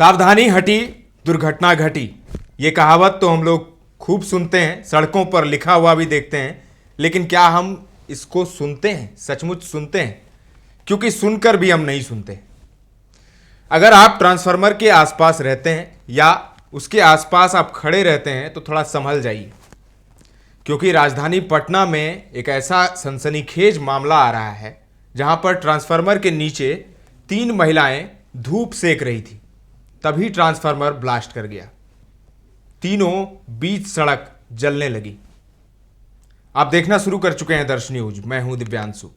सावधानी हटी दुर्घटना घटी। ये कहावत तो हम लोग खूब सुनते हैं, सड़कों पर लिखा हुआ भी देखते हैं, लेकिन क्या हम इसको सुनते हैं? सचमुच सुनते हैं? क्योंकि सुनकर भी हम नहीं सुनते। अगर आप ट्रांसफार्मर के आसपास रहते हैं या उसके आसपास आप खड़े रहते हैं तो थोड़ा संभल जाइए, क्योंकि राजधानी पटना में एक ऐसा सनसनीखेज मामला आ रहा है जहां पर ट्रांसफार्मर के नीचे 3 महिलाएं धूप सेक रही थी, तभी ट्रांसफार्मर ब्लास्ट कर गया। तीनों बीच सड़क जलने लगी। आप देखना शुरू कर चुके हैं दर्श न्यूज। मैं हूं दिव्यांशु।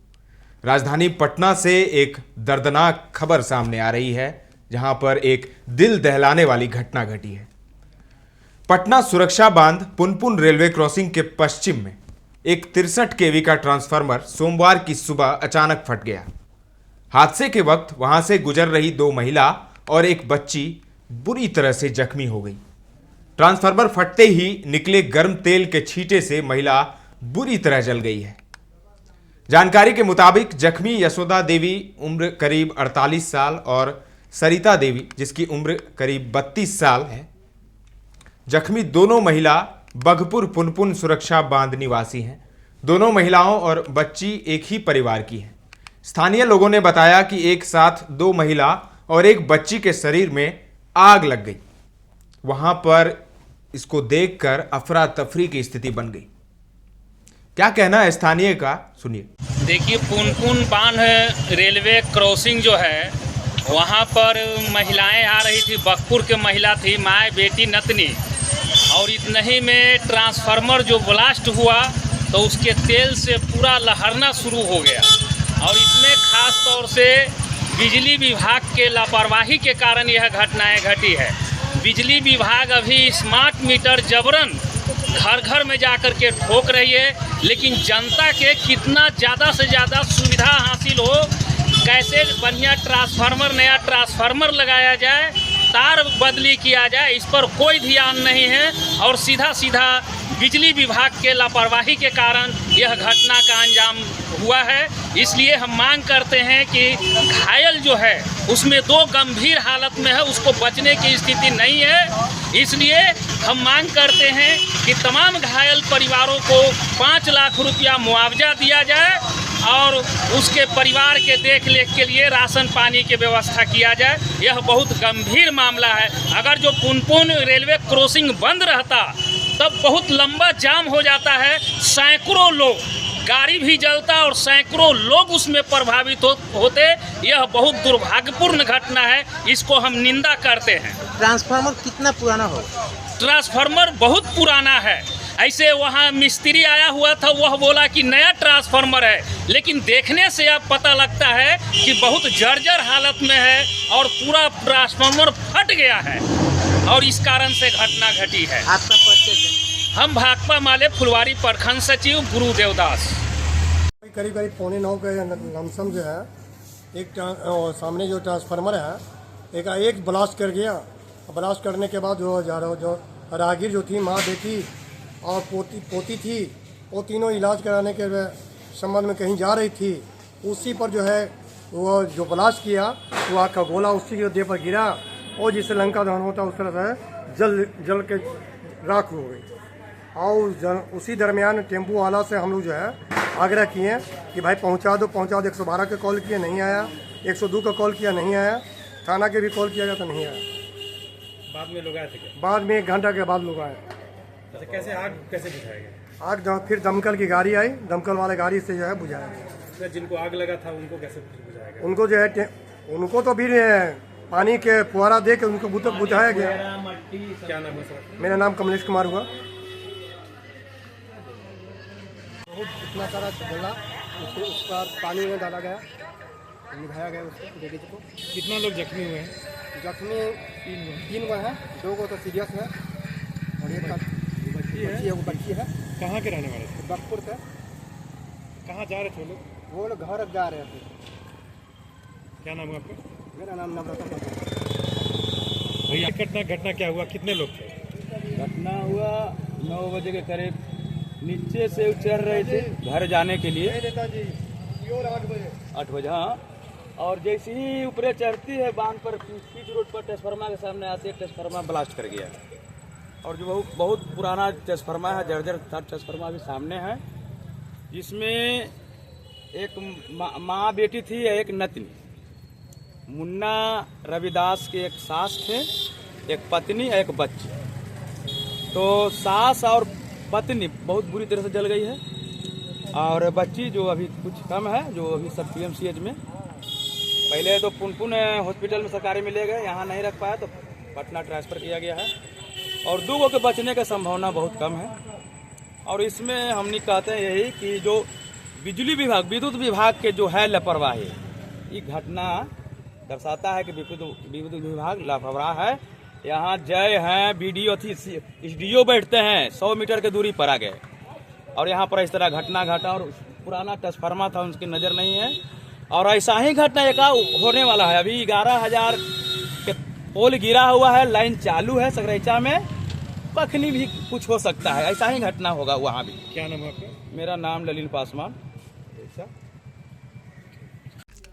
राजधानी पटना से एक दर्दनाक खबर सामने आ रही है, जहां पर एक दिल दहलाने वाली घटना घटी है। पटना सुरक्षा बांध पुनपुन रेलवे क्रॉसिंग के पश्चिम में एक 63 केवी का ट्रांसफार्मर सोमवार की सुबह अचानक फट गया। हादसे के वक्त वहां से गुजर रही 2 महिला और एक बच्ची बुरी तरह से जख्मी हो गई। ट्रांसफार्मर फटते ही निकले गर्म तेल के छींटे से महिला बुरी तरह जल गई है। जानकारी के मुताबिक जख्मी यशोदा देवी उम्र करीब 48 साल और सरिता देवी जिसकी उम्र करीब 32 साल है। जख्मी दोनों महिला बघपुर पुनपुन सुरक्षा बांध निवासी हैं। दोनों महिलाओं और बच्ची एक ही परिवार की हैं। स्थानीय लोगों ने बताया कि एक साथ 2 महिला और एक बच्ची के शरीर में आग लग गई। वहां पर इसको देखकर अफरा तफरी की स्थिति बन गई। क्या कहना है स्थानीय का, सुनिए। देखिए, पुनपुन बांध रेलवे क्रॉसिंग जो है वहाँ पर महिलाएं आ रही थी। बखपुर के महिला थी, माँ बेटी नतनी, और इतने ही में ट्रांसफार्मर जो ब्लास्ट हुआ तो उसके तेल से पूरा लहरना शुरू हो गया। और इसमें खास तौर से बिजली विभाग के लापरवाही के कारण यह घटनाएं घटी है। बिजली विभाग अभी स्मार्ट मीटर जबरन घर घर में जाकर के ठोक रही है, लेकिन जनता के कितना ज़्यादा से ज़्यादा सुविधा हासिल हो, कैसे बढ़िया ट्रांसफार्मर, नया ट्रांसफार्मर लगाया जाए, तार बदली किया जाए, इस पर कोई ध्यान नहीं है। और सीधा सीधा बिजली विभाग के लापरवाही के कारण यह घटना का अंजाम हुआ है। इसलिए हम मांग करते हैं कि घायल जो है उसमें 2 गंभीर हालत में है, उसको बचने की स्थिति नहीं है। इसलिए हम मांग करते हैं कि तमाम घायल परिवारों को 5 लाख रुपया मुआवजा दिया जाए और उसके परिवार के देख रेख के लिए राशन पानी की व्यवस्था किया जाए। यह बहुत गंभीर मामला है। अगर जो पुनपुन रेलवे क्रॉसिंग बंद रहता तब बहुत लंबा जाम हो जाता है, सैकड़ों लोग, गाड़ी भी जलता और सैकड़ों लोग उसमें प्रभावित होते। यह बहुत दुर्भाग्यपूर्ण घटना है, इसको हम निंदा करते हैं। ट्रांसफार्मर कितना पुराना हो? ट्रांसफार्मर बहुत पुराना है। ऐसे वहाँ मिस्त्री आया हुआ था, वह बोला कि नया ट्रांसफार्मर है, लेकिन देखने से अब पता लगता है कि बहुत जर्जर हालत में है और पूरा ट्रांसफार्मर फट गया है और इस कारण से घटना घटी है। आपका परिचय है? हम भाकपा माले फुलवारी प्रखंड सचिव गुरु देवदास। करीब 8:45 के लमसम जो है एक सामने जो ट्रांसफार्मर है एक ब्लास्ट कर गया। ब्लास्ट करने के बाद जो राहगीर जो थी, माँ बेटी और पोती थी, वो तीनों इलाज कराने के संबंध में कहीं जा रही थी। उसी पर जो है वो जो ब्लास्ट किया वो आग का गोला उसी के देह पर गिरा और जिससे लंका दहन होता उस तरह से जल के राख हो गई। और उसी दरमियान टेम्पो वाला से हम लोग जो है आग्रह किए कि भाई पहुंचा दो। 112 का कॉल किया, नहीं आया। 102 का कॉल किया, नहीं आया। थाना के भी कॉल किया गया तो नहीं आया। बाद में लोग आए थे क्या? बाद में 1 घंटा के बाद लोग आए। अच्छा, कैसे आग कैसे बुझाया गया? आग फिर दमकल की गाड़ी आई, दमकल वाले गाड़ी से जो है बुझाया गया। जिनको आग लगा था उनको कैसे बुझाया गया? उनको जो है उनको तो भी पानी के फुहारा दे के उनको बुझाया गया। क्या नाम है सर? मेरा नाम कमलेश कुमार हुआ। बहुत इतना सारा जला, उसका पानी में डाला गया, निभाया गया उसको, लेडीज को। कितना लोग जख्मी हुए हैं? जख्मी 3 हुए हैं, 2 को तो सीरियस है और एक बच्ची है। कहाँ के रहने वाले थे? बखपुर से। कहाँ जा रहे थे लोग? वो लोग घर जा रहे थे। क्या नाम है आपका? मेरा नाम नवरत्न। भैया, घटना क्या हुआ? कितने लोग थे? घटना हुआ 9 बजे के करीब। नीचे से चढ़ रहे थे घर जाने के लिए 8 बजे। हाँ, और जैसे ही ऊपर चढ़ती है बांध पर पीच रोड पर ट्रांसफार्मर के सामने आते ट्रांसफार्मर ब्लास्ट कर गया। और जो बहुत पुराना ट्रांसफार्मर है, जर्जर ट्रांसफार्मर भी सामने है, जिसमें एक माँ बेटी थी, एक नतनी। मुन्ना रविदास के एक सास थे, एक पत्नी, एक बच्ची। तो सास और पत्नी बहुत बुरी तरह से जल गई है, और बच्ची जो अभी कुछ कम है, जो अभी सब PMCH में, पहले तो पुनपुन हॉस्पिटल में सरकारी में ले गए, यहाँ नहीं रख पाया तो पटना ट्रांसफ़र किया गया है। और 2 के बचने की संभावना बहुत कम है। और इसमें हमने कहते हैं यही कि जो बिजली विभाग, विद्युत विभाग के जो है लापरवाही, ये घटना दर्शाता है कि विद्युत विभाग लापरवाह है। यहाँ जय हैं BDO थी, SDO बैठते हैं, 100 मीटर की दूरी पर आ गए, और यहाँ पर इस तरह घटना घटा। और पुराना ट्रांसफार्मर था, उनकी नज़र नहीं है। और ऐसा ही घटना एक होने वाला है। अभी 11,000 के पोल गिरा हुआ है, लाइन चालू है सकरैचा में, कखनी भी कुछ हो सकता है, ऐसा ही घटना होगा वहाँ भी। क्या नाम है आपका? मेरा नाम ललिन पासवान।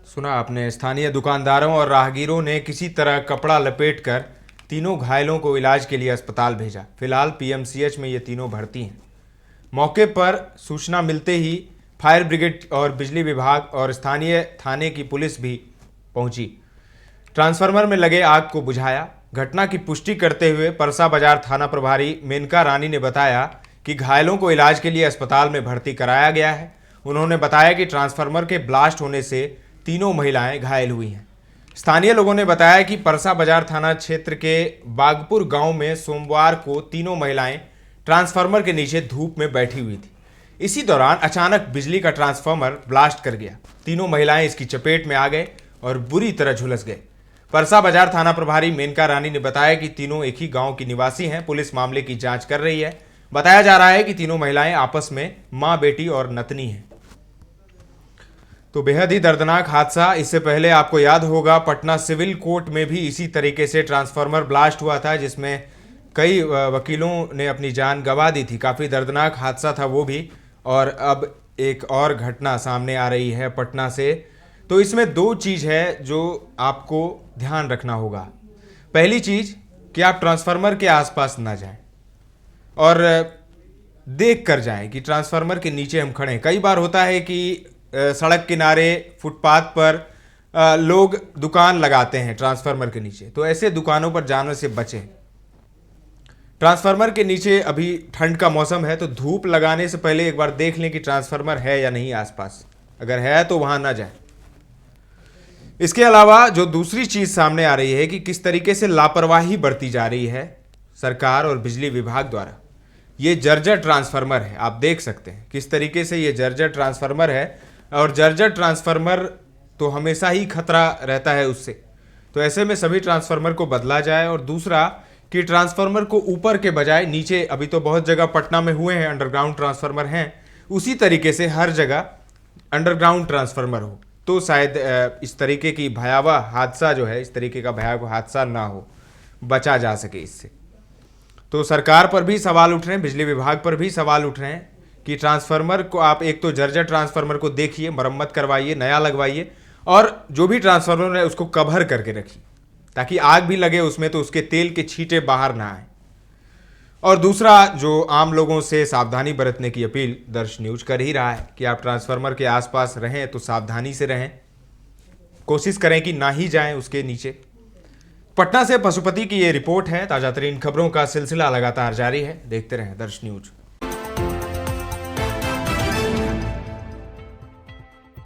सुना आपने, स्थानीय दुकानदारों और राहगीरों ने किसी तरह कपड़ा लपेटकर तीनों घायलों को इलाज के लिए अस्पताल भेजा। फिलहाल PMCH में ये तीनों भर्ती हैं। मौके पर सूचना मिलते ही फायर ब्रिगेड और बिजली विभाग और स्थानीय थाने की पुलिस भी पहुंची। ट्रांसफार्मर में लगे आग को बुझाया। घटना की पुष्टि करते हुए परसा बाजार थाना प्रभारी मेनका रानी ने बताया कि घायलों को इलाज के लिए अस्पताल में भर्ती कराया गया है। उन्होंने बताया कि ट्रांसफार्मर के ब्लास्ट होने से तीनों महिलाएं घायल हुई हैं। स्थानीय लोगों ने बताया कि परसा बाजार थाना क्षेत्र के बागपुर गांव में सोमवार को तीनों महिलाएं ट्रांसफार्मर के नीचे धूप में बैठी हुई थी। इसी दौरान अचानक बिजली का ट्रांसफार्मर ब्लास्ट कर गया। तीनों महिलाएं इसकी चपेट में आ गए और बुरी तरह झुलस गए। परसा बाजार थाना प्रभारी मेनका रानी ने बताया कि तीनों एक ही गांव की निवासी हैं। पुलिस मामले की जांच कर रही है। बताया जा रहा है कि तीनों महिलाएं आपस में मां, बेटी और नतनी हैं। तो बेहद ही दर्दनाक हादसा। इससे पहले आपको याद होगा पटना सिविल कोर्ट में भी इसी तरीके से ट्रांसफार्मर ब्लास्ट हुआ था, जिसमें कई वकीलों ने अपनी जान गंवा दी थी। काफ़ी दर्दनाक हादसा था वो भी। और अब एक और घटना सामने आ रही है पटना से। तो इसमें 2 चीज़ है जो आपको ध्यान रखना होगा। पहली चीज़ कि आप ट्रांसफार्मर के आसपास ना जाएं और देख कर जाएं कि ट्रांसफार्मर के नीचे हम खड़े हैं। कई बार होता है कि सड़क किनारे, फुटपाथ पर लोग दुकान लगाते हैं ट्रांसफार्मर के नीचे, तो ऐसे दुकानों पर जाने से बचें। ट्रांसफार्मर के नीचे अभी ठंड का मौसम है, तो धूप लगाने से पहले एक बार देख लें कि ट्रांसफार्मर है या नहीं आसपास। अगर है तो वहां ना जाएं। इसके अलावा जो दूसरी चीज सामने आ रही है कि किस तरीके से लापरवाही बरती जा रही है सरकार और बिजली विभाग द्वारा। ये जर्जर ट्रांसफार्मर है, आप देख सकते हैं किस तरीके से ये जर्जर ट्रांसफार्मर है। और जर्जर ट्रांसफार्मर तो हमेशा ही खतरा रहता है उससे, तो ऐसे में सभी ट्रांसफार्मर को बदला जाए। और दूसरा कि ट्रांसफार्मर को ऊपर के बजाय नीचे, अभी तो बहुत जगह पटना में हुए हैं अंडरग्राउंड ट्रांसफार्मर हैं, उसी तरीके से हर जगह अंडरग्राउंड ट्रांसफार्मर हो, तो शायद इस तरीके की भयावह हादसा जो है, इस तरीके का भयावह हादसा ना हो, बचा जा सके इससे। तो सरकार पर भी सवाल उठ रहे हैं, बिजली विभाग पर भी सवाल उठ रहे हैं कि ट्रांसफार्मर को आप एक तो जर्जर ट्रांसफार्मर को देखिए, मरम्मत करवाइए, नया लगवाइए, और जो भी ट्रांसफार्मर है उसको कवर करके रखिए ताकि आग भी लगे उसमें तो उसके तेल के छींटे बाहर ना आए। और दूसरा, जो आम लोगों से सावधानी बरतने की अपील दर्श न्यूज कर ही रहा है कि आप ट्रांसफार्मर के आसपास रहें तो सावधानी से रहें, कोशिश करें कि ना ही जाएं उसके नीचे। पटना से पशुपति की ये रिपोर्ट है। ताजा तरीन खबरों का सिलसिला लगातार जारी है, देखते रहें दर्श न्यूज।